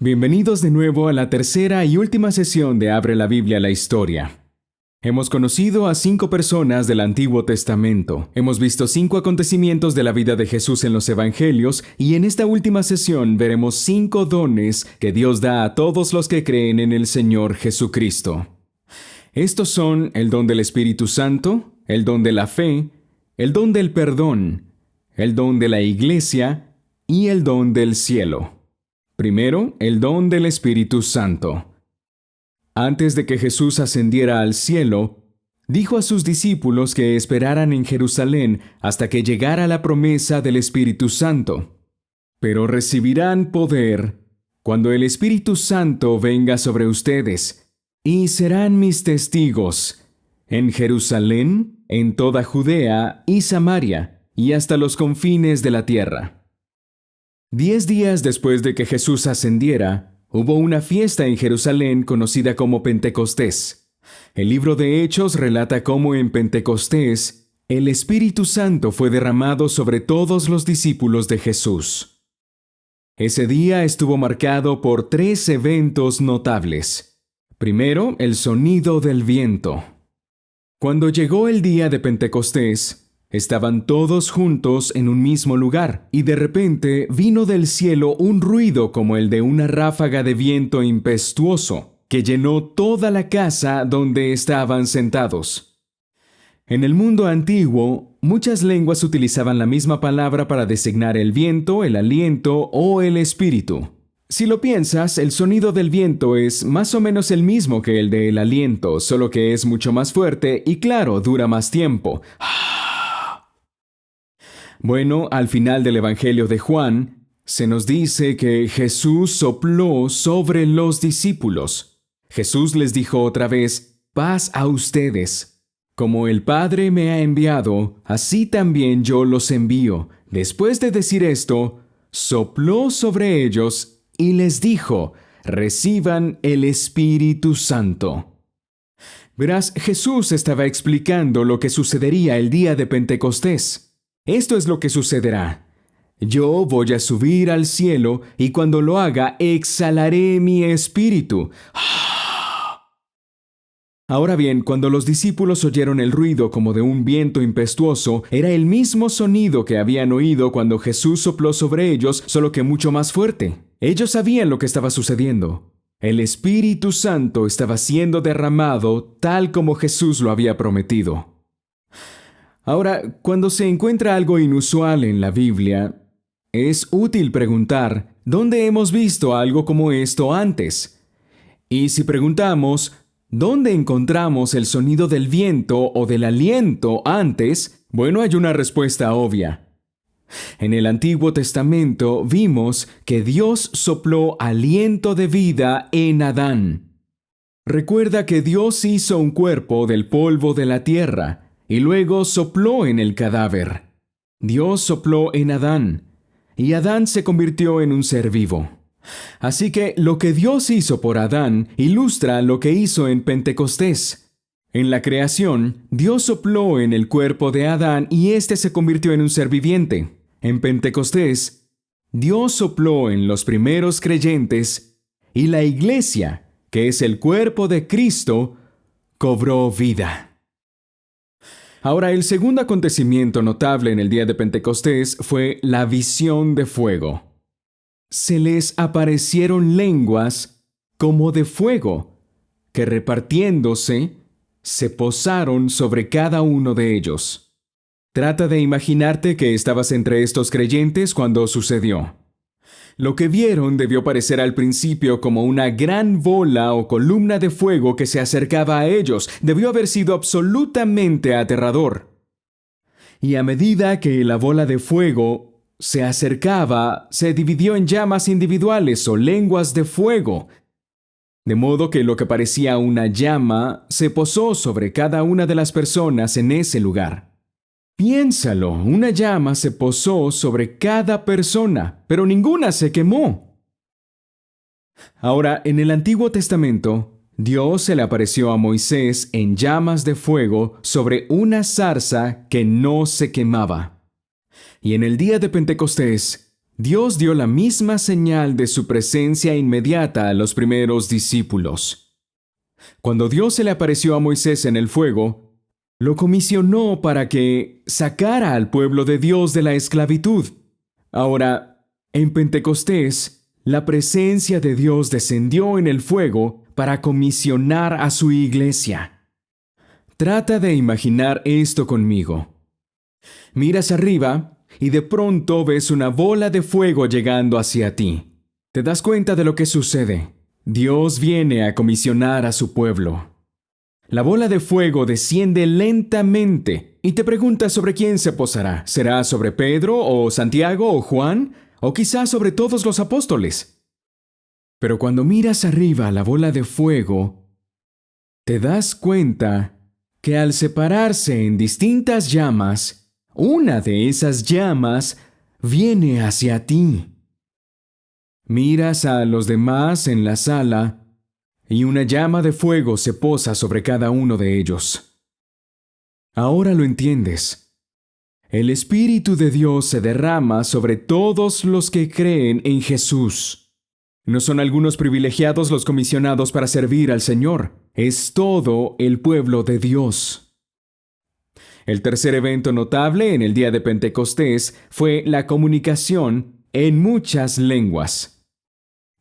Bienvenidos de nuevo a la tercera y última sesión de Abre la Biblia a la Historia. Hemos conocido a 5 personas del Antiguo Testamento, hemos visto 5 acontecimientos de la vida de Jesús en los Evangelios y en esta última sesión veremos 5 dones que Dios da a todos los que creen en el Señor Jesucristo. Estos son el don del Espíritu Santo, el don de la fe, el don del perdón, el don de la iglesia y el don del cielo. Primero, el don del Espíritu Santo. Antes de que Jesús ascendiera al cielo, dijo a sus discípulos que esperaran en Jerusalén hasta que llegara la promesa del Espíritu Santo. Pero recibirán poder cuando el Espíritu Santo venga sobre ustedes, y serán mis testigos en Jerusalén, en toda Judea y Samaria, y hasta los confines de la tierra. 10 días después de que Jesús ascendiera, hubo una fiesta en Jerusalén conocida como Pentecostés. El libro de Hechos relata cómo en Pentecostés el Espíritu Santo fue derramado sobre todos los discípulos de Jesús. Ese día estuvo marcado por 3 eventos notables. Primero, el sonido del viento. Cuando llegó el día de Pentecostés, estaban todos juntos en un mismo lugar, y de repente vino del cielo un ruido como el de una ráfaga de viento impetuoso, que llenó toda la casa donde estaban sentados. En el mundo antiguo, muchas lenguas utilizaban la misma palabra para designar el viento, el aliento o el espíritu. Si lo piensas, el sonido del viento es más o menos el mismo que el del aliento, solo que es mucho más fuerte y claro, dura más tiempo. Bueno, al final del Evangelio de Juan, se nos dice que Jesús sopló sobre los discípulos. Jesús les dijo otra vez, paz a ustedes. Como el Padre me ha enviado, así también yo los envío. Después de decir esto, sopló sobre ellos y les dijo, reciban el Espíritu Santo. Verás, Jesús estaba explicando lo que sucedería el día de Pentecostés. Esto es lo que sucederá. Yo voy a subir al cielo y cuando lo haga exhalaré mi espíritu. Ahora bien, cuando los discípulos oyeron el ruido como de un viento impetuoso, era el mismo sonido que habían oído cuando Jesús sopló sobre ellos, solo que mucho más fuerte. Ellos sabían lo que estaba sucediendo. El Espíritu Santo estaba siendo derramado tal como Jesús lo había prometido. Ahora, cuando se encuentra algo inusual en la Biblia, es útil preguntar, ¿dónde hemos visto algo como esto antes? Y si preguntamos, ¿dónde encontramos el sonido del viento o del aliento antes? Bueno, hay una respuesta obvia. En el Antiguo Testamento vimos que Dios sopló aliento de vida en Adán. Recuerda que Dios hizo un cuerpo del polvo de la tierra, y luego sopló en el cadáver. Dios sopló en Adán, y Adán se convirtió en un ser vivo. Así que lo que Dios hizo por Adán ilustra lo que hizo en Pentecostés. En la creación, Dios sopló en el cuerpo de Adán y éste se convirtió en un ser viviente. En Pentecostés, Dios sopló en los primeros creyentes y la iglesia, que es el cuerpo de Cristo, cobró vida. Ahora, el segundo acontecimiento notable en el día de Pentecostés fue la visión de fuego. Se les aparecieron lenguas como de fuego, que repartiéndose, se posaron sobre cada uno de ellos. Trata de imaginarte que estabas entre estos creyentes cuando sucedió. Lo que vieron debió parecer al principio como una gran bola o columna de fuego que se acercaba a ellos. Debió haber sido absolutamente aterrador. Y a medida que la bola de fuego se acercaba, se dividió en llamas individuales o lenguas de fuego. De modo que lo que parecía una llama se posó sobre cada una de las personas en ese lugar. Piénsalo, una llama se posó sobre cada persona, pero ninguna se quemó. Ahora, en el Antiguo Testamento, Dios se le apareció a Moisés en llamas de fuego sobre una zarza que no se quemaba. Y en el día de Pentecostés, Dios dio la misma señal de su presencia inmediata a los primeros discípulos. Cuando Dios se le apareció a Moisés en el fuego, lo comisionó para que sacara al pueblo de Dios de la esclavitud. Ahora, en Pentecostés, la presencia de Dios descendió en el fuego para comisionar a su iglesia. Trata de imaginar esto conmigo. Miras arriba y de pronto ves una bola de fuego llegando hacia ti. ¿Te das cuenta de lo que sucede? Dios viene a comisionar a su pueblo. La bola de fuego desciende lentamente y te preguntas sobre quién se posará. ¿Será sobre Pedro o Santiago o Juan? ¿O quizás sobre todos los apóstoles? Pero cuando miras arriba la bola de fuego, te das cuenta que al separarse en distintas llamas, una de esas llamas viene hacia ti. Miras a los demás en la sala y una llama de fuego se posa sobre cada uno de ellos. Ahora lo entiendes. El Espíritu de Dios se derrama sobre todos los que creen en Jesús. No son algunos privilegiados los comisionados para servir al Señor. Es todo el pueblo de Dios. El tercer evento notable en el día de Pentecostés fue la comunicación en muchas lenguas.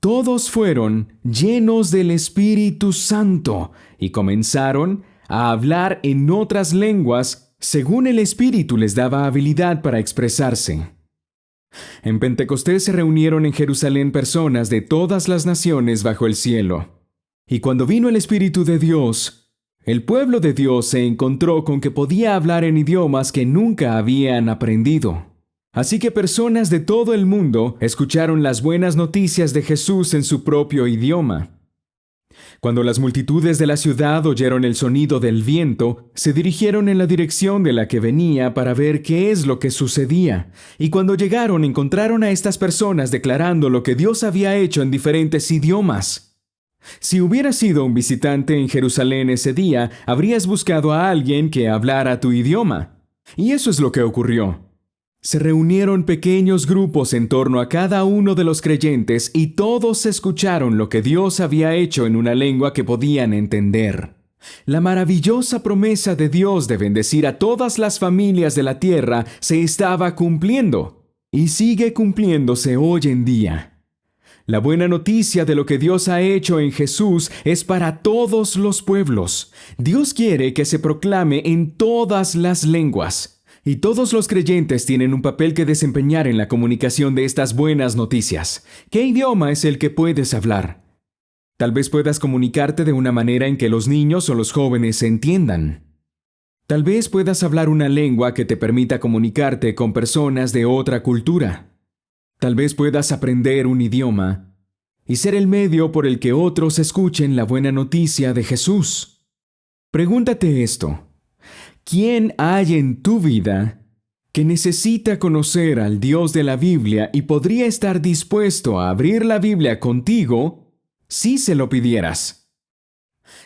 Todos fueron llenos del Espíritu Santo y comenzaron a hablar en otras lenguas según el Espíritu les daba habilidad para expresarse. En Pentecostés se reunieron en Jerusalén personas de todas las naciones bajo el cielo. Y cuando vino el Espíritu de Dios, el pueblo de Dios se encontró con que podía hablar en idiomas que nunca habían aprendido. Así que personas de todo el mundo escucharon las buenas noticias de Jesús en su propio idioma. Cuando las multitudes de la ciudad oyeron el sonido del viento, se dirigieron en la dirección de la que venía para ver qué es lo que sucedía. Y cuando llegaron, encontraron a estas personas declarando lo que Dios había hecho en diferentes idiomas. Si hubieras sido un visitante en Jerusalén ese día, habrías buscado a alguien que hablara tu idioma. Y eso es lo que ocurrió. Se reunieron pequeños grupos en torno a cada uno de los creyentes y todos escucharon lo que Dios había hecho en una lengua que podían entender. La maravillosa promesa de Dios de bendecir a todas las familias de la tierra se estaba cumpliendo y sigue cumpliéndose hoy en día. La buena noticia de lo que Dios ha hecho en Jesús es para todos los pueblos. Dios quiere que se proclame en todas las lenguas. Y todos los creyentes tienen un papel que desempeñar en la comunicación de estas buenas noticias. ¿Qué idioma es el que puedes hablar? Tal vez puedas comunicarte de una manera en que los niños o los jóvenes se entiendan. Tal vez puedas hablar una lengua que te permita comunicarte con personas de otra cultura. Tal vez puedas aprender un idioma y ser el medio por el que otros escuchen la buena noticia de Jesús. Pregúntate esto. ¿Quién hay en tu vida que necesita conocer al Dios de la Biblia y podría estar dispuesto a abrir la Biblia contigo si se lo pidieras?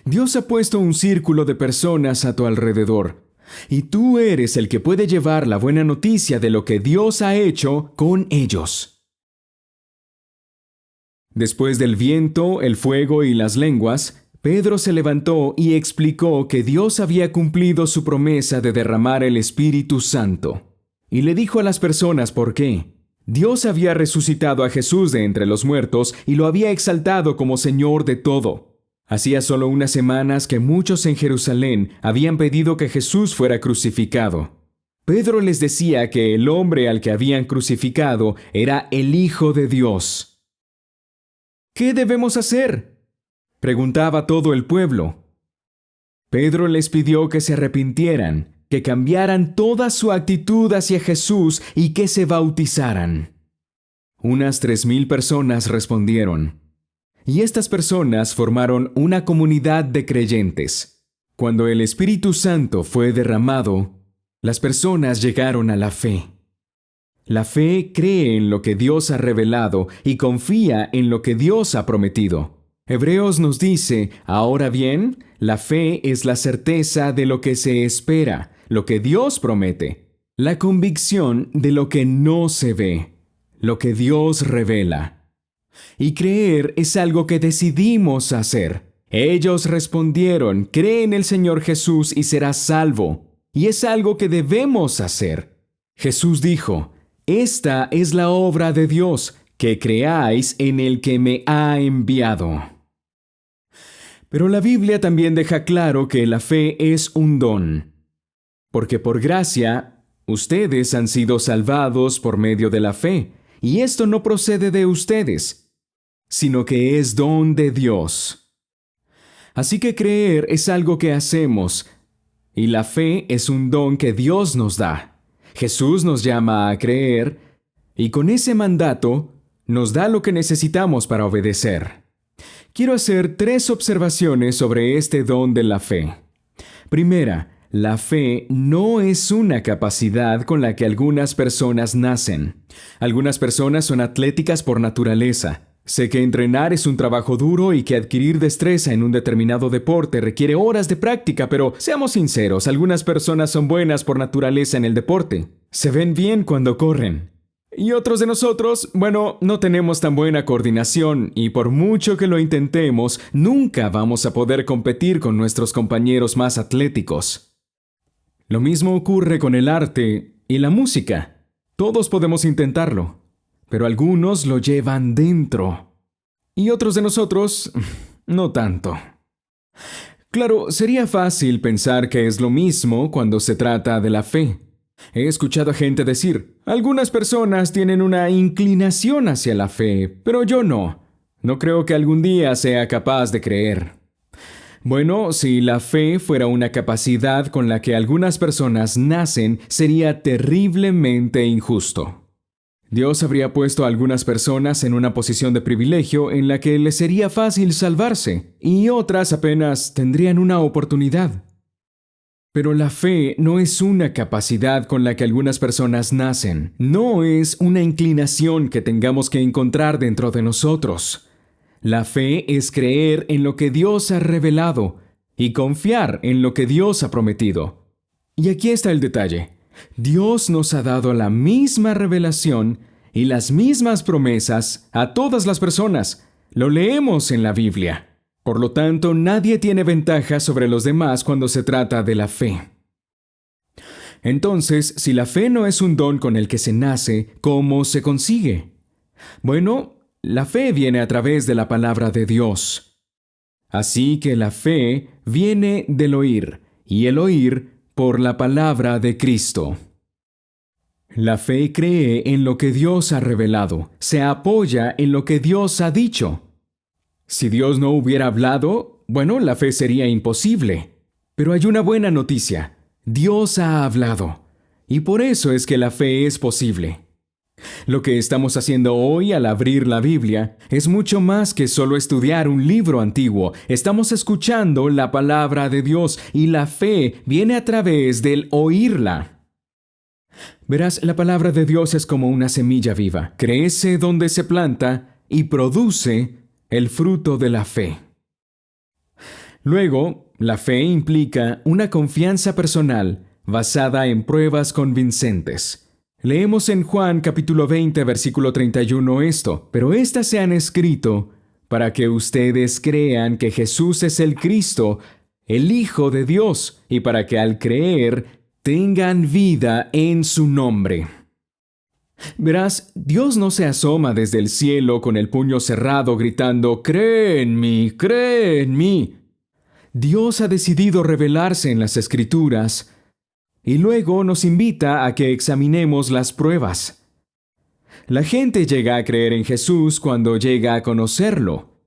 Dios ha puesto un círculo de personas a tu alrededor y tú eres el que puede llevar la buena noticia de lo que Dios ha hecho con ellos. Después del viento, el fuego y las lenguas, Pedro se levantó y explicó que Dios había cumplido su promesa de derramar el Espíritu Santo. Y le dijo a las personas por qué. Dios había resucitado a Jesús de entre los muertos y lo había exaltado como Señor de todo. Hacía solo unas semanas que muchos en Jerusalén habían pedido que Jesús fuera crucificado. Pedro les decía que el hombre al que habían crucificado era el Hijo de Dios. ¿Qué debemos hacer?, preguntaba todo el pueblo. Pedro les pidió que se arrepintieran, que cambiaran toda su actitud hacia Jesús y que se bautizaran. Unas 3,000 personas respondieron. Y estas personas formaron una comunidad de creyentes. Cuando el Espíritu Santo fue derramado, las personas llegaron a la fe. La fe cree en lo que Dios ha revelado y confía en lo que Dios ha prometido. Hebreos nos dice, ahora bien, la fe es la certeza de lo que se espera, lo que Dios promete, la convicción de lo que no se ve. lo que Dios revela. Y creer es algo que decidimos hacer. Ellos respondieron, cree en el Señor Jesús y serás salvo. Y es algo que debemos hacer. Jesús dijo, esta es la obra de Dios, que creáis en el que me ha enviado. Pero la Biblia también deja claro que la fe es un don. Porque por gracia, ustedes han sido salvados por medio de la fe, y esto no procede de ustedes, sino que es don de Dios. Así que creer es algo que hacemos, y la fe es un don que Dios nos da. Jesús nos llama a creer, y con ese mandato nos da lo que necesitamos para obedecer. Quiero hacer 3 observaciones sobre este don de la fe. Primera, la fe no es una capacidad con la que algunas personas nacen. Algunas personas son atléticas por naturaleza. Sé que entrenar es un trabajo duro y que adquirir destreza en un determinado deporte requiere horas de práctica, pero seamos sinceros, algunas personas son buenas por naturaleza en el deporte. Se ven bien cuando corren. Y otros de nosotros, no tenemos tan buena coordinación y por mucho que lo intentemos, nunca vamos a poder competir con nuestros compañeros más atléticos. Lo mismo ocurre con el arte y la música. Todos podemos intentarlo, pero algunos lo llevan dentro. Y otros de nosotros, no tanto. Claro, sería fácil pensar que es lo mismo cuando se trata de la fe. He escuchado a gente decir, algunas personas tienen una inclinación hacia la fe, pero yo no. No creo que algún día sea capaz de creer. Bueno, si la fe fuera una capacidad con la que algunas personas nacen, sería terriblemente injusto. Dios habría puesto a algunas personas en una posición de privilegio en la que les sería fácil salvarse, y otras apenas tendrían una oportunidad. Pero la fe no es una capacidad con la que algunas personas nacen. No es una inclinación que tengamos que encontrar dentro de nosotros. La fe es creer en lo que Dios ha revelado y confiar en lo que Dios ha prometido. Y aquí está el detalle. Dios nos ha dado la misma revelación y las mismas promesas a todas las personas. Lo leemos en la Biblia. Por lo tanto, nadie tiene ventaja sobre los demás cuando se trata de la fe. Entonces, si la fe no es un don con el que se nace, ¿cómo se consigue? Bueno, la fe viene a través de la palabra de Dios. Así que la fe viene del oír, y el oír por la palabra de Cristo. La fe cree en lo que Dios ha revelado, se apoya en lo que Dios ha dicho. Si Dios no hubiera hablado, la fe sería imposible. Pero hay una buena noticia. Dios ha hablado. Y por eso es que la fe es posible. Lo que estamos haciendo hoy al abrir la Biblia es mucho más que solo estudiar un libro antiguo. Estamos escuchando la palabra de Dios y la fe viene a través del oírla. Verás, la palabra de Dios es como una semilla viva. Crece donde se planta y produce el fruto de la fe. Luego, la fe implica una confianza personal basada en pruebas convincentes. Leemos en Juan capítulo 20, versículo 31 esto, pero estas se han escrito para que ustedes crean que Jesús es el Cristo, el Hijo de Dios, y para que al creer tengan vida en su nombre. Verás, Dios no se asoma desde el cielo con el puño cerrado gritando, «¡Cree en mí! ¡Cree en mí!». Dios ha decidido revelarse en las Escrituras y luego nos invita a que examinemos las pruebas. La gente llega a creer en Jesús cuando llega a conocerlo.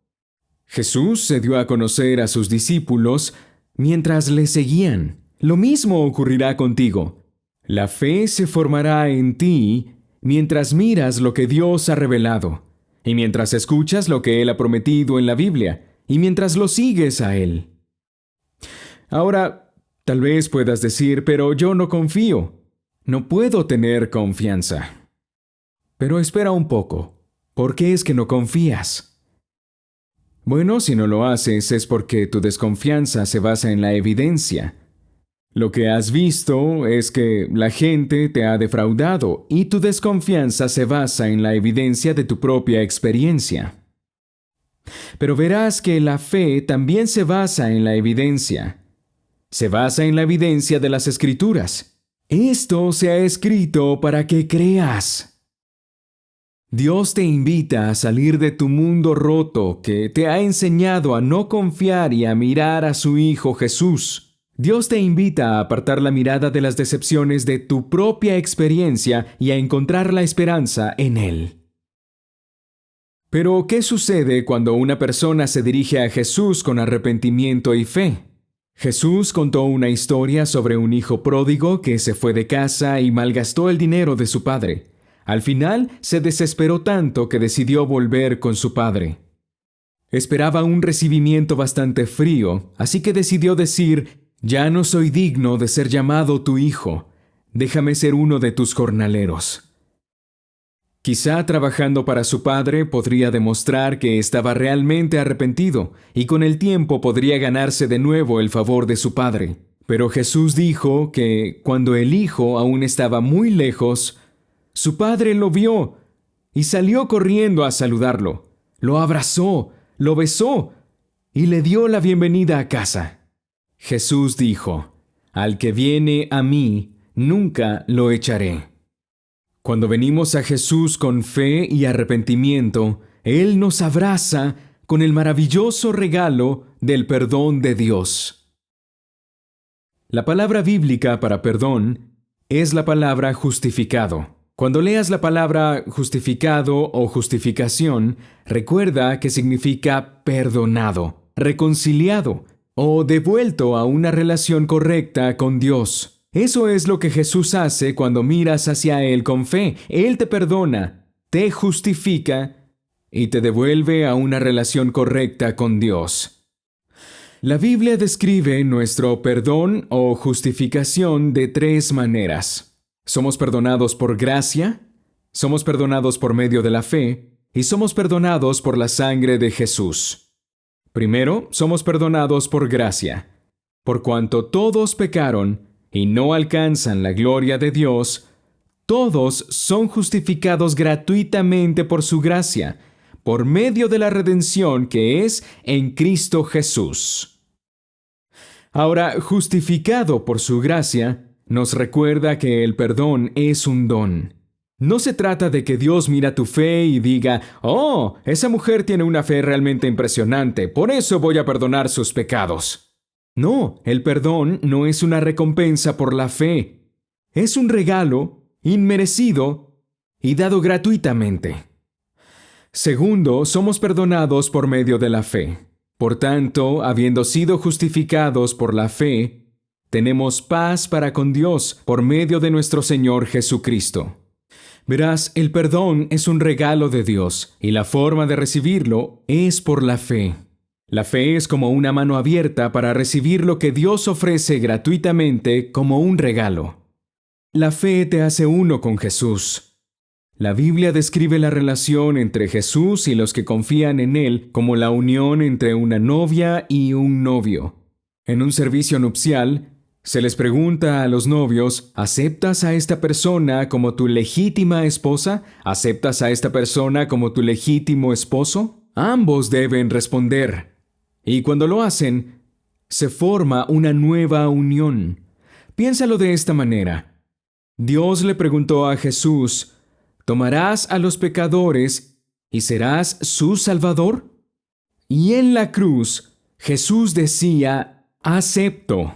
Jesús se dio a conocer a sus discípulos mientras le seguían. Lo mismo ocurrirá contigo. La fe se formará en ti mientras miras lo que Dios ha revelado, y mientras escuchas lo que Él ha prometido en la Biblia, y mientras lo sigues a Él. Ahora, tal vez puedas decir, pero yo no confío. No puedo tener confianza. Pero espera un poco. ¿Por qué es que no confías? Bueno, si no lo haces es porque tu desconfianza se basa en la evidencia. Lo que has visto es que la gente te ha defraudado y tu desconfianza se basa en la evidencia de tu propia experiencia. Pero verás que la fe también se basa en la evidencia. Se basa en la evidencia de las Escrituras. Esto se ha escrito para que creas. Dios te invita a salir de tu mundo roto que te ha enseñado a no confiar y a mirar a su Hijo Jesús. Dios te invita a apartar la mirada de las decepciones de tu propia experiencia y a encontrar la esperanza en Él. Pero, ¿qué sucede cuando una persona se dirige a Jesús con arrepentimiento y fe? Jesús contó una historia sobre un hijo pródigo que se fue de casa y malgastó el dinero de su padre. Al final, se desesperó tanto que decidió volver con su padre. Esperaba un recibimiento bastante frío, así que decidió decir: «Ya no soy digno de ser llamado tu hijo. Déjame ser uno de tus jornaleros». Quizá trabajando para su padre podría demostrar que estaba realmente arrepentido y con el tiempo podría ganarse de nuevo el favor de su padre. Pero Jesús dijo que cuando el hijo aún estaba muy lejos, su padre lo vio y salió corriendo a saludarlo. Lo abrazó, lo besó y le dio la bienvenida a casa. Jesús dijo: «Al que viene a mí, nunca lo echaré». Cuando venimos a Jesús con fe y arrepentimiento, Él nos abraza con el maravilloso regalo del perdón de Dios. La palabra bíblica para perdón es la palabra justificado. Cuando leas la palabra justificado o justificación, recuerda que significa perdonado, reconciliado o devuelto a una relación correcta con Dios. Eso es lo que Jesús hace cuando miras hacia Él con fe. Él te perdona, te justifica y te devuelve a una relación correcta con Dios. La Biblia describe nuestro perdón o justificación de 3 maneras. Somos perdonados por gracia, somos perdonados por medio de la fe y somos perdonados por la sangre de Jesús. Primero, somos perdonados por gracia. Por cuanto todos pecaron y no alcanzan la gloria de Dios, todos son justificados gratuitamente por su gracia, por medio de la redención que es en Cristo Jesús. Ahora, justificado por su gracia, nos recuerda que el perdón es un don. No se trata de que Dios mira tu fe y diga: «Oh, esa mujer tiene una fe realmente impresionante, por eso voy a perdonar sus pecados». No, el perdón no es una recompensa por la fe. Es un regalo inmerecido y dado gratuitamente. Segundo, somos perdonados por medio de la fe. Por tanto, habiendo sido justificados por la fe, tenemos paz para con Dios por medio de nuestro Señor Jesucristo. Verás, el perdón es un regalo de Dios y la forma de recibirlo es por la fe. La fe es como una mano abierta para recibir lo que Dios ofrece gratuitamente como un regalo. La fe te hace uno con Jesús. La Biblia describe la relación entre Jesús y los que confían en Él como la unión entre una novia y un novio. En un servicio nupcial, se les pregunta a los novios: ¿aceptas a esta persona como tu legítima esposa? ¿Aceptas a esta persona como tu legítimo esposo? Ambos deben responder. Y cuando lo hacen, se forma una nueva unión. Piénsalo de esta manera. Dios le preguntó a Jesús: ¿tomarás a los pecadores y serás su Salvador? Y en la cruz, Jesús decía: acepto.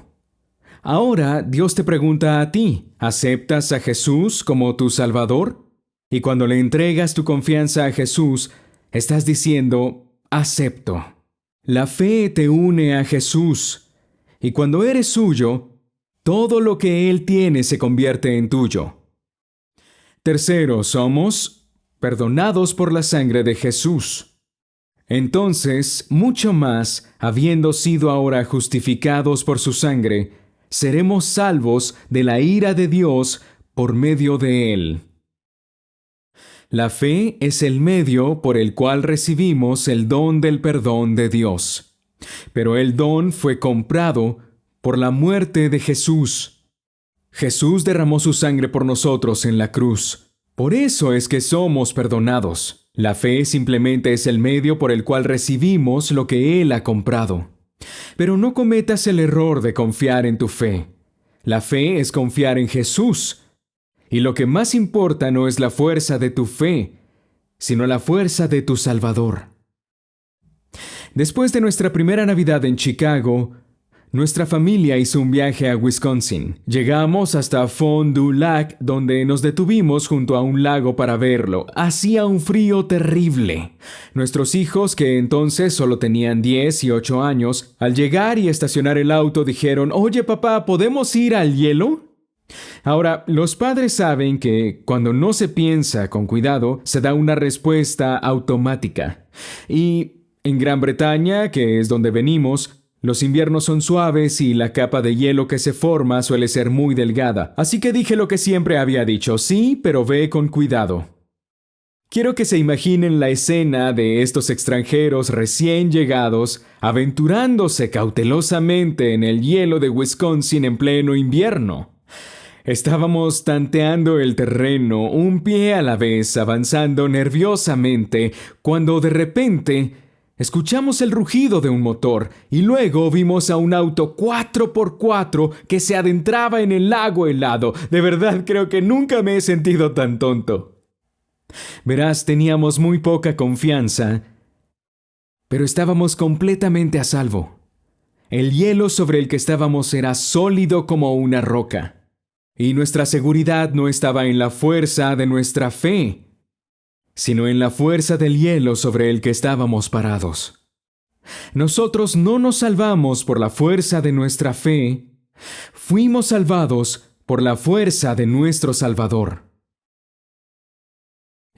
Ahora Dios te pregunta a ti: ¿aceptas a Jesús como tu Salvador? Y cuando le entregas tu confianza a Jesús, estás diciendo: acepto. La fe te une a Jesús, y cuando eres suyo, todo lo que Él tiene se convierte en tuyo. Tercero, somos perdonados por la sangre de Jesús. Entonces, mucho más, habiendo sido ahora justificados por su sangre, seremos salvos de la ira de Dios por medio de Él. La fe es el medio por el cual recibimos el don del perdón de Dios. Pero el don fue comprado por la muerte de Jesús. Jesús derramó su sangre por nosotros en la cruz. Por eso es que somos perdonados. La fe simplemente es el medio por el cual recibimos lo que Él ha comprado. Pero no cometas el error de confiar en tu fe. La fe es confiar en Jesús. Y lo que más importa no es la fuerza de tu fe, sino la fuerza de tu Salvador. Después de nuestra primera Navidad en Chicago, nuestra familia hizo un viaje a Wisconsin. Llegamos hasta Fond du Lac, donde nos detuvimos junto a un lago para verlo. Hacía un frío terrible. Nuestros hijos, que entonces solo tenían 10 y 8 años, al llegar y estacionar el auto dijeron: «Oye, papá, ¿podemos ir al hielo?». Ahora, los padres saben que cuando no se piensa con cuidado, se da una respuesta automática. Y en Gran Bretaña, que es donde venimos, los inviernos son suaves y la capa de hielo que se forma suele ser muy delgada. Así que dije lo que siempre había dicho: sí, pero ve con cuidado. Quiero que se imaginen la escena de estos extranjeros recién llegados aventurándose cautelosamente en el hielo de Wisconsin en pleno invierno. Estábamos tanteando el terreno, un pie a la vez, avanzando nerviosamente, cuando de repente escuchamos el rugido de un motor y luego vimos a un auto 4x4 que se adentraba en el lago helado. De verdad creo que nunca me he sentido tan tonto. Verás, teníamos muy poca confianza, pero estábamos completamente a salvo. El hielo sobre el que estábamos era sólido como una roca. Y nuestra seguridad no estaba en la fuerza de nuestra fe, sino en la fuerza del hielo sobre el que estábamos parados. Nosotros no nos salvamos por la fuerza de nuestra fe, fuimos salvados por la fuerza de nuestro Salvador.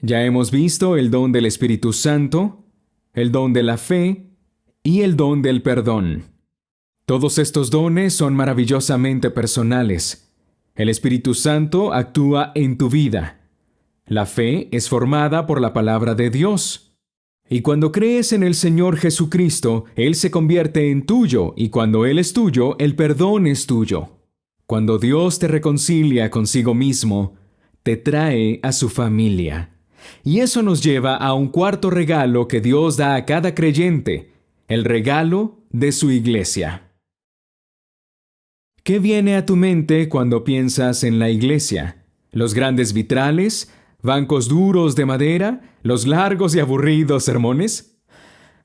Ya hemos visto el don del Espíritu Santo, el don de la fe y el don del perdón. Todos estos dones son maravillosamente personales. El Espíritu Santo actúa en tu vida. La fe es formada por la palabra de Dios. Y cuando crees en el Señor Jesucristo, Él se convierte en tuyo, y cuando Él es tuyo, el perdón es tuyo. Cuando Dios te reconcilia consigo mismo, te trae a su familia. Y eso nos lleva a un cuarto regalo que Dios da a cada creyente, el regalo de su iglesia. ¿Qué viene a tu mente cuando piensas en la iglesia? ¿Los grandes vitrales? ¿Bancos duros de madera? ¿Los largos y aburridos sermones?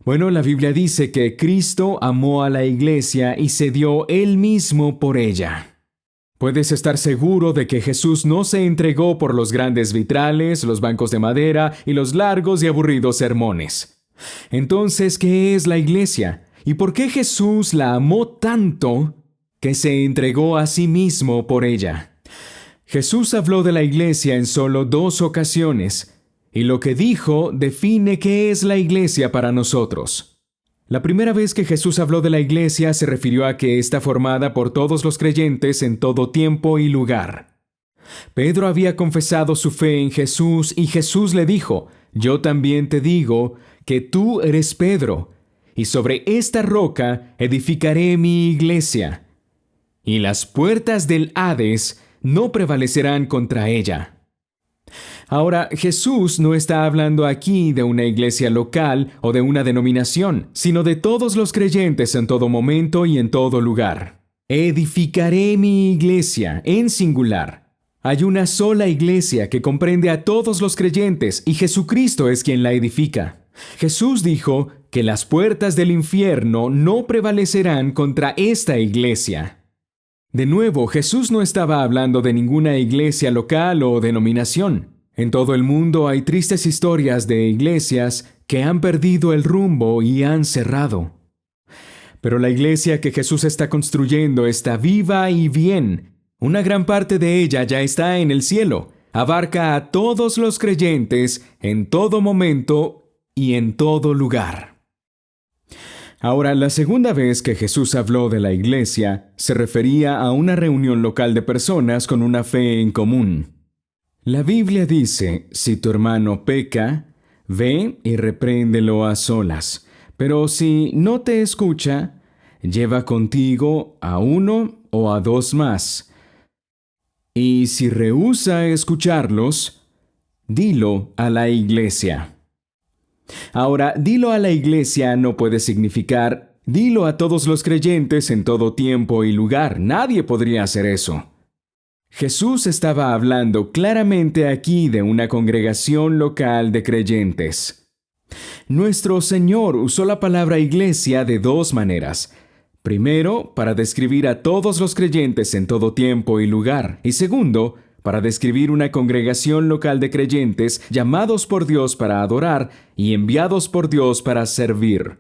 Bueno, la Biblia dice que Cristo amó a la iglesia y se dio Él mismo por ella. Puedes estar seguro de que Jesús no se entregó por los grandes vitrales, los bancos de madera y los largos y aburridos sermones. Entonces, ¿qué es la iglesia? ¿Y por qué Jesús la amó tanto que se entregó a sí mismo por ella? Jesús habló de la iglesia en solo 2 ocasiones, y lo que dijo define qué es la iglesia para nosotros. La primera vez que Jesús habló de la iglesia se refirió a que está formada por todos los creyentes en todo tiempo y lugar. Pedro había confesado su fe en Jesús y Jesús le dijo: «Yo también te digo que tú eres Pedro, y sobre esta roca edificaré mi iglesia, y las puertas del Hades no prevalecerán contra ella». Ahora, Jesús no está hablando aquí de una iglesia local o de una denominación, sino de todos los creyentes en todo momento y en todo lugar. Edificaré mi iglesia, en singular. Hay una sola iglesia que comprende a todos los creyentes y Jesucristo es quien la edifica. Jesús dijo que las puertas del infierno no prevalecerán contra esta iglesia. De nuevo, Jesús no estaba hablando de ninguna iglesia local o denominación. En todo el mundo hay tristes historias de iglesias que han perdido el rumbo y han cerrado. Pero la iglesia que Jesús está construyendo está viva y bien. Una gran parte de ella ya está en el cielo. Abarca a todos los creyentes en todo momento y en todo lugar. Ahora, la segunda vez que Jesús habló de la iglesia, se refería a una reunión local de personas con una fe en común. La Biblia dice: si tu hermano peca, ve y repréndelo a solas. Pero si no te escucha, lleva contigo a uno o a dos más. Y si rehúsa escucharlos, dilo a la iglesia. Ahora, dilo a la iglesia no puede significar dilo a todos los creyentes en todo tiempo y lugar. Nadie podría hacer eso. Jesús estaba hablando claramente aquí de una congregación local de creyentes. Nuestro Señor usó la palabra iglesia de dos maneras. Primero, para describir a todos los creyentes en todo tiempo y lugar. Y segundo, para describir una congregación local de creyentes llamados por Dios para adorar y enviados por Dios para servir.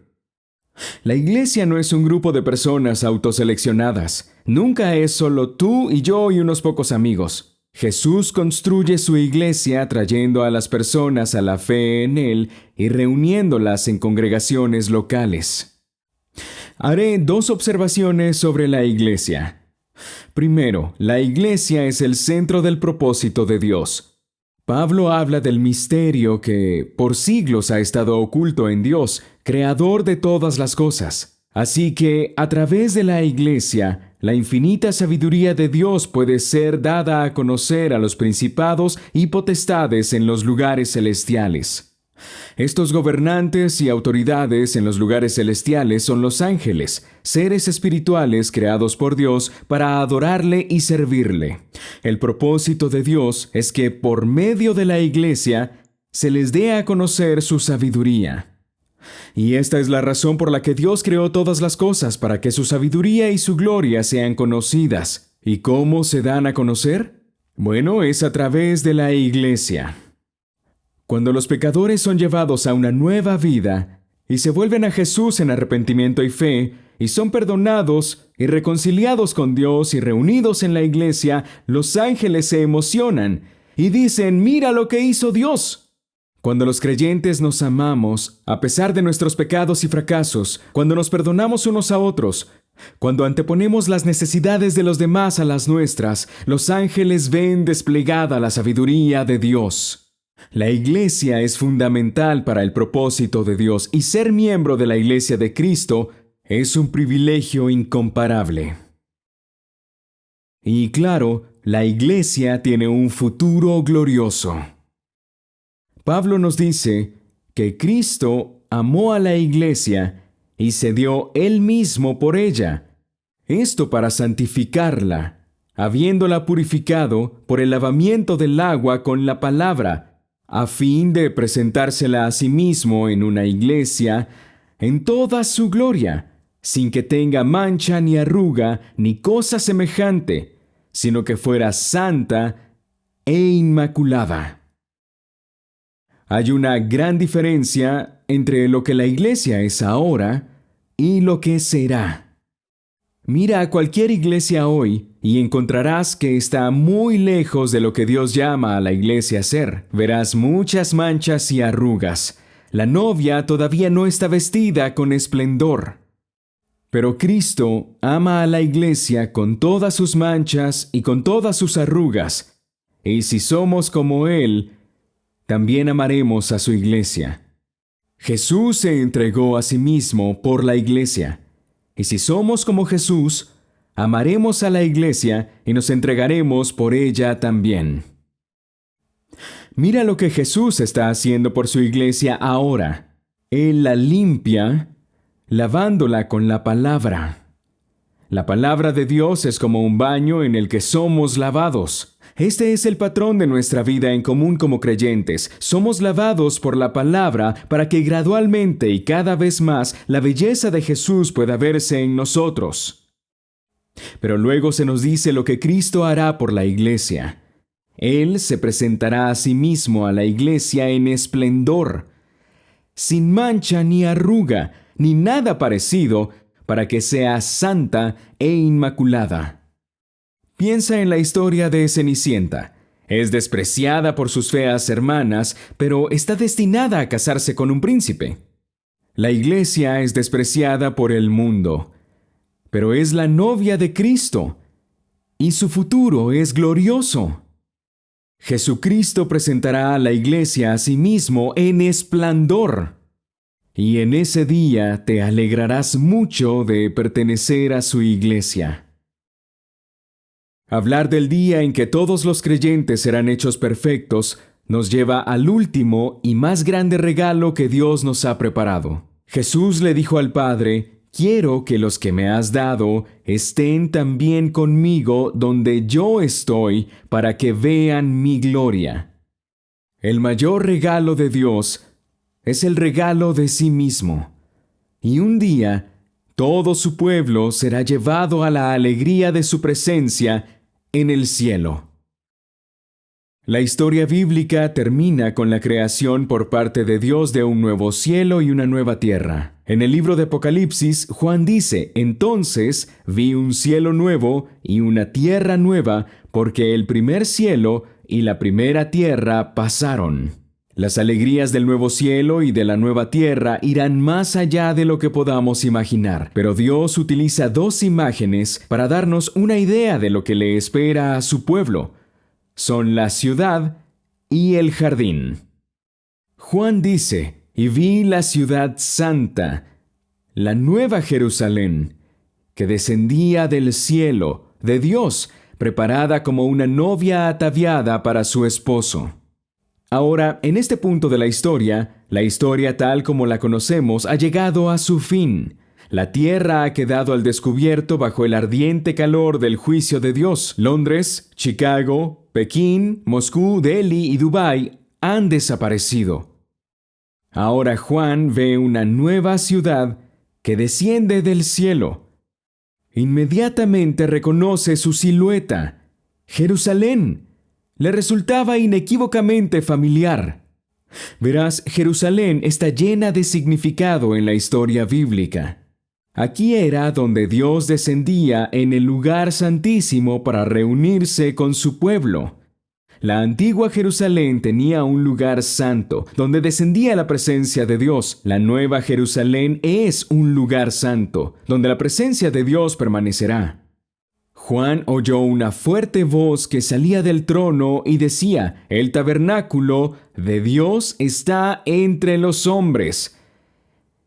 La iglesia no es un grupo de personas autoseleccionadas. Nunca es solo tú y yo y unos pocos amigos. Jesús construye su iglesia trayendo a las personas a la fe en Él y reuniéndolas en congregaciones locales. Haré dos observaciones sobre la iglesia. Primero, la iglesia es el centro del propósito de Dios. Pablo habla del misterio que por siglos ha estado oculto en Dios, creador de todas las cosas. Así que, a través de la iglesia, la infinita sabiduría de Dios puede ser dada a conocer a los principados y potestades en los lugares celestiales. Estos gobernantes y autoridades en los lugares celestiales son los ángeles, seres espirituales creados por Dios para adorarle y servirle. El propósito de Dios es que por medio de la iglesia se les dé a conocer su sabiduría. Y esta es la razón por la que Dios creó todas las cosas, para que su sabiduría y su gloria sean conocidas. ¿Y cómo se dan a conocer? Bueno, es a través de la iglesia. Cuando los pecadores son llevados a una nueva vida y se vuelven a Jesús en arrepentimiento y fe, y son perdonados y reconciliados con Dios y reunidos en la iglesia, los ángeles se emocionan y dicen: «¡Mira lo que hizo Dios!». Cuando los creyentes nos amamos, a pesar de nuestros pecados y fracasos, cuando nos perdonamos unos a otros, cuando anteponemos las necesidades de los demás a las nuestras, los ángeles ven desplegada la sabiduría de Dios. La iglesia es fundamental para el propósito de Dios, y ser miembro de la iglesia de Cristo es un privilegio incomparable. Y claro, la iglesia tiene un futuro glorioso. Pablo nos dice que Cristo amó a la iglesia y se dio Él mismo por ella. Esto para santificarla, habiéndola purificado por el lavamiento del agua con la palabra, a fin de presentársela a sí mismo en una iglesia en toda su gloria, sin que tenga mancha ni arruga ni cosa semejante, sino que fuera santa e inmaculada. Hay una gran diferencia entre lo que la iglesia es ahora y lo que será. Mira a cualquier iglesia hoy y encontrarás que está muy lejos de lo que Dios llama a la iglesia a ser. Verás muchas manchas y arrugas. La novia todavía no está vestida con esplendor. Pero Cristo ama a la iglesia con todas sus manchas y con todas sus arrugas. Y si somos como Él, también amaremos a su iglesia. Jesús se entregó a sí mismo por la iglesia. Y si somos como Jesús, amaremos a la iglesia y nos entregaremos por ella también. Mira lo que Jesús está haciendo por su iglesia ahora. Él la limpia, lavándola con la palabra. La palabra de Dios es como un baño en el que somos lavados. Este es el patrón de nuestra vida en común como creyentes. Somos lavados por la palabra para que gradualmente y cada vez más la belleza de Jesús pueda verse en nosotros. Pero luego se nos dice lo que Cristo hará por la iglesia. Él se presentará a sí mismo a la iglesia en esplendor, sin mancha ni arruga, ni nada parecido, para que sea santa e inmaculada. Piensa en la historia de Cenicienta. Es despreciada por sus feas hermanas, pero está destinada a casarse con un príncipe. La iglesia es despreciada por el mundo, pero es la novia de Cristo, y su futuro es glorioso. Jesucristo presentará a la iglesia a sí mismo en esplendor. y en ese día te alegrarás mucho de pertenecer a su iglesia. Hablar del día en que todos los creyentes serán hechos perfectos nos lleva al último y más grande regalo que Dios nos ha preparado. Jesús le dijo al Padre: «Quiero que los que me has dado estén también conmigo donde yo estoy, para que vean mi gloria». El mayor regalo de Dios es el regalo de sí mismo. Y un día, todo su pueblo será llevado a la alegría de su presencia en el cielo. La historia bíblica termina con la creación por parte de Dios de un nuevo cielo y una nueva tierra. En el libro de Apocalipsis, Juan dice: «Entonces vi un cielo nuevo y una tierra nueva, porque el primer cielo y la primera tierra pasaron». Las alegrías del nuevo cielo y de la nueva tierra irán más allá de lo que podamos imaginar, pero Dios utiliza dos imágenes para darnos una idea de lo que le espera a su pueblo. Son la ciudad y el jardín. Juan dice: «Y vi la ciudad santa, la nueva Jerusalén, que descendía del cielo, de Dios, preparada como una novia ataviada para su esposo». Ahora, en este punto de la historia tal como la conocemos ha llegado a su fin. La tierra ha quedado al descubierto bajo el ardiente calor del juicio de Dios. Londres, Chicago, Pekín, Moscú, Delhi y Dubái han desaparecido. Ahora Juan ve una nueva ciudad que desciende del cielo. Inmediatamente reconoce su silueta. Jerusalén le resultaba inequívocamente familiar. Verás, Jerusalén está llena de significado en la historia bíblica. Aquí era donde Dios descendía en el lugar santísimo para reunirse con su pueblo. La antigua Jerusalén tenía un lugar santo, donde descendía la presencia de Dios. La nueva Jerusalén es un lugar santo, donde la presencia de Dios permanecerá. Juan oyó una fuerte voz que salía del trono y decía: «El tabernáculo de Dios está entre los hombres,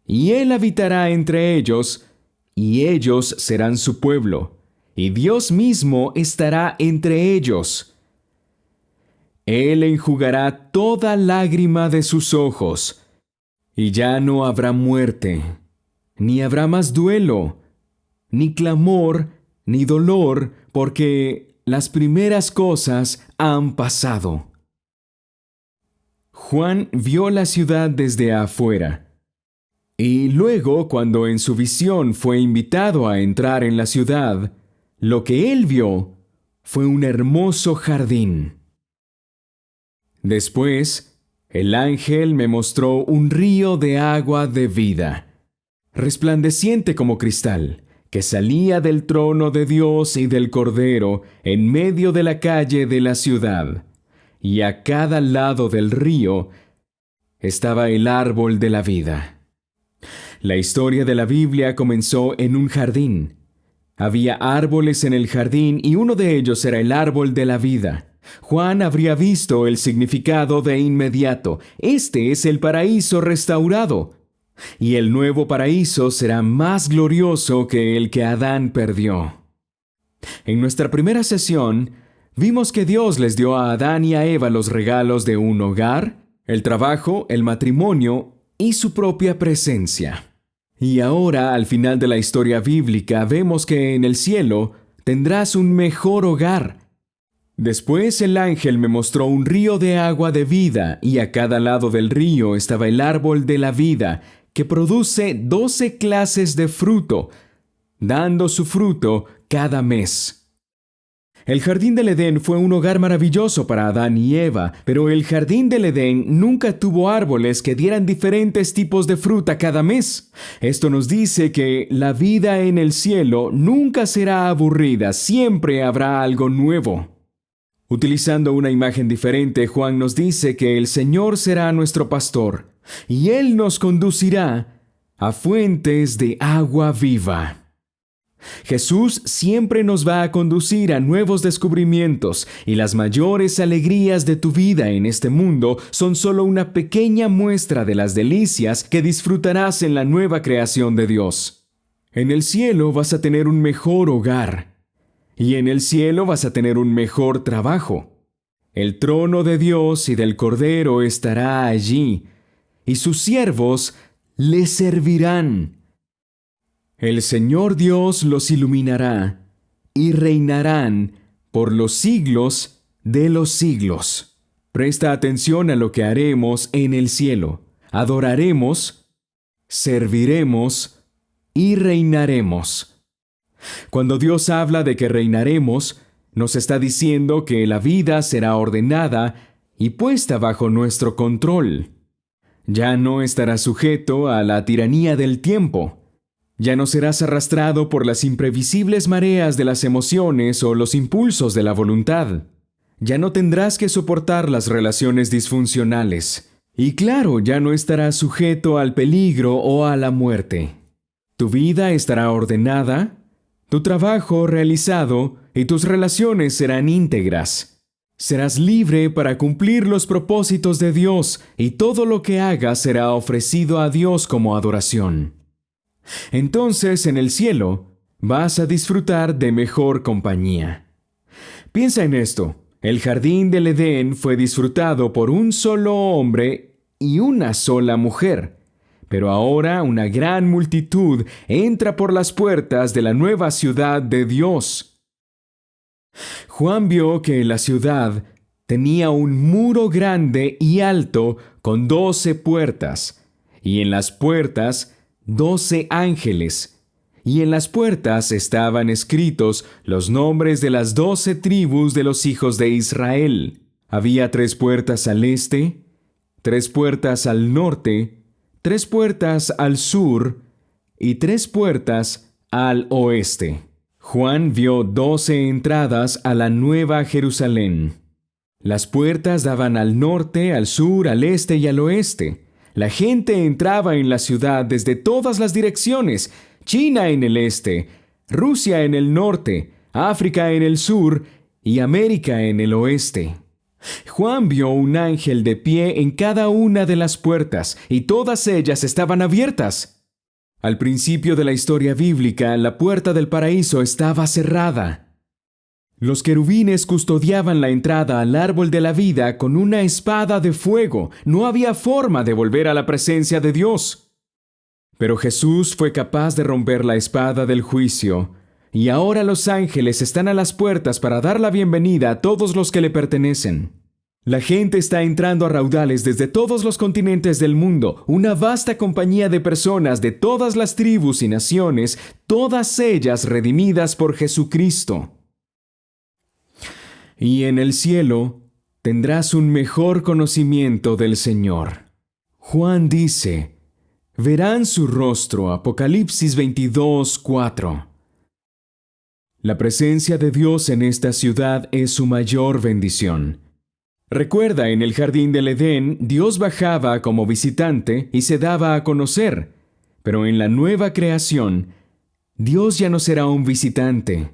y Él habitará entre ellos, y ellos serán su pueblo, y Dios mismo estará entre ellos. Él enjugará toda lágrima de sus ojos, y ya no habrá muerte, ni habrá más duelo, ni clamor, ni dolor, porque las primeras cosas han pasado». Juan vio la ciudad desde afuera. Y luego, cuando en su visión fue invitado a entrar en la ciudad, lo que él vio fue un hermoso jardín. Después, el ángel me mostró un río de agua de vida, resplandeciente como cristal, que salía del trono de Dios y del Cordero en medio de la calle de la ciudad, y a cada lado del río estaba el árbol de la vida. La historia de la Biblia comenzó en un jardín. Había árboles en el jardín y uno de ellos era el árbol de la vida. Juan habría visto el significado de inmediato. Este es el paraíso restaurado. Y el nuevo paraíso será más glorioso que el que Adán perdió. En nuestra primera sesión, vimos que Dios les dio a Adán y a Eva los regalos de un hogar, el trabajo, el matrimonio y su propia presencia. Y ahora, al final de la historia bíblica, vemos que en el cielo tendrás un mejor hogar. Después el ángel me mostró un río de agua de vida, y a cada lado del río estaba el árbol de la vida, que produce 12 clases de fruto, dando su fruto cada mes. El jardín del Edén fue un hogar maravilloso para Adán y Eva, pero el jardín del Edén nunca tuvo árboles que dieran diferentes tipos de fruta cada mes. Esto nos dice que la vida en el cielo nunca será aburrida, siempre habrá algo nuevo. Utilizando una imagen diferente, Juan nos dice que el Señor será nuestro pastor, y Él nos conducirá a fuentes de agua viva. Jesús siempre nos va a conducir a nuevos descubrimientos, y las mayores alegrías de tu vida en este mundo son solo una pequeña muestra de las delicias que disfrutarás en la nueva creación de Dios. En el cielo vas a tener un mejor hogar, y en el cielo vas a tener un mejor trabajo. El trono de Dios y del Cordero estará allí, y sus siervos le servirán. El Señor Dios los iluminará, y reinarán por los siglos de los siglos. Presta atención a lo que haremos en el cielo. Adoraremos, serviremos y reinaremos. Cuando Dios habla de que reinaremos, nos está diciendo que la vida será ordenada y puesta bajo nuestro control. Ya no estarás sujeto a la tiranía del tiempo. Ya no serás arrastrado por las imprevisibles mareas de las emociones o los impulsos de la voluntad. Ya no tendrás que soportar las relaciones disfuncionales. Y claro, ya no estarás sujeto al peligro o a la muerte. Tu vida estará ordenada, tu trabajo realizado y tus relaciones serán íntegras. Serás libre para cumplir los propósitos de Dios y todo lo que hagas será ofrecido a Dios como adoración. Entonces, en el cielo, vas a disfrutar de mejor compañía. Piensa en esto. El jardín del Edén fue disfrutado por un solo hombre y una sola mujer. Pero ahora una gran multitud entra por las puertas de la nueva ciudad de Dios. Juan vio que la ciudad tenía un muro grande y alto con 12 puertas, y en las puertas 12 ángeles, y en las puertas estaban escritos los nombres de las 12 tribus de los hijos de Israel. Había 3 puertas al este, 3 puertas al norte, 3 puertas al sur y 3 puertas al oeste. Juan vio 12 entradas a la Nueva Jerusalén. Las puertas daban al norte, al sur, al este y al oeste. La gente entraba en la ciudad desde todas las direcciones: China en el este, Rusia en el norte, África en el sur y América en el oeste. Juan vio un ángel de pie en cada una de las puertas, y todas ellas estaban abiertas. Al principio de la historia bíblica, la puerta del paraíso estaba cerrada. Los querubines custodiaban la entrada al árbol de la vida con una espada de fuego. No había forma de volver a la presencia de Dios. Pero Jesús fue capaz de romper la espada del juicio, y ahora los ángeles están a las puertas para dar la bienvenida a todos los que le pertenecen. La gente está entrando a raudales desde todos los continentes del mundo, una vasta compañía de personas de todas las tribus y naciones, todas ellas redimidas por Jesucristo. Y en el cielo tendrás un mejor conocimiento del Señor. Juan dice, verán su rostro, Apocalipsis 22:4. La presencia de Dios en esta ciudad es su mayor bendición. Recuerda, en el jardín del Edén, Dios bajaba como visitante y se daba a conocer, pero en la nueva creación, Dios ya no será un visitante.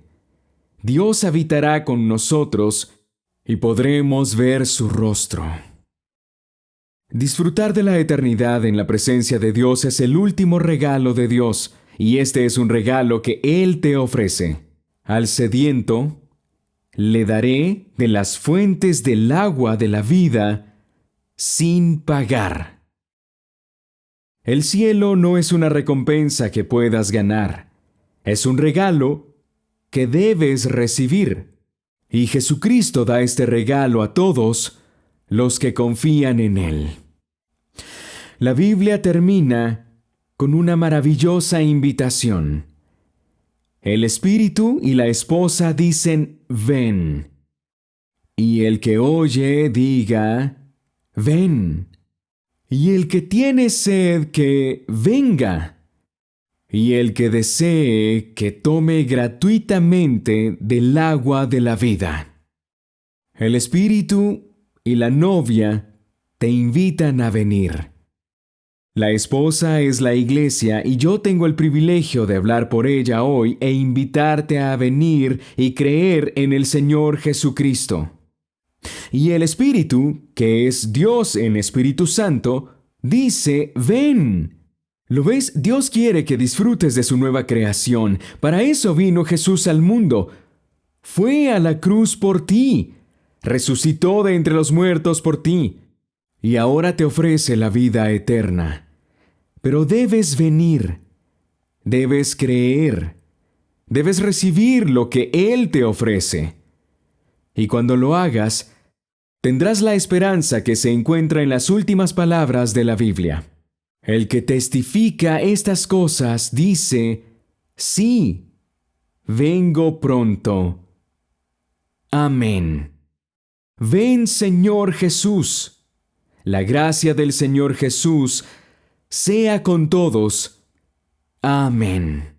Dios habitará con nosotros y podremos ver su rostro. Disfrutar de la eternidad en la presencia de Dios es el último regalo de Dios, y este es un regalo que Él te ofrece. Al sediento le daré de las fuentes del agua de la vida sin pagar. El cielo no es una recompensa que puedas ganar, es un regalo que debes recibir. Y Jesucristo da este regalo a todos los que confían en Él. La Biblia termina con una maravillosa invitación. El Espíritu y la esposa dicen, ven. Y el que oye diga, ven. Y el que tiene sed, que venga. Y el que desee, que tome gratuitamente del agua de la vida. El Espíritu y la novia te invitan a venir. La esposa es la iglesia y yo tengo el privilegio de hablar por ella hoy e invitarte a venir y creer en el Señor Jesucristo. Y el Espíritu, que es Dios en Espíritu Santo, dice, ven. ¿Lo ves? Dios quiere que disfrutes de su nueva creación. Para eso vino Jesús al mundo. Fue a la cruz por ti. Resucitó de entre los muertos por ti. Y ahora te ofrece la vida eterna. Pero debes venir. Debes creer. Debes recibir lo que Él te ofrece. Y cuando lo hagas, tendrás la esperanza que se encuentra en las últimas palabras de la Biblia. El que testifica estas cosas dice, sí, vengo pronto. Amén. Ven, Señor Jesús. La gracia del Señor Jesús sea con todos. Amén.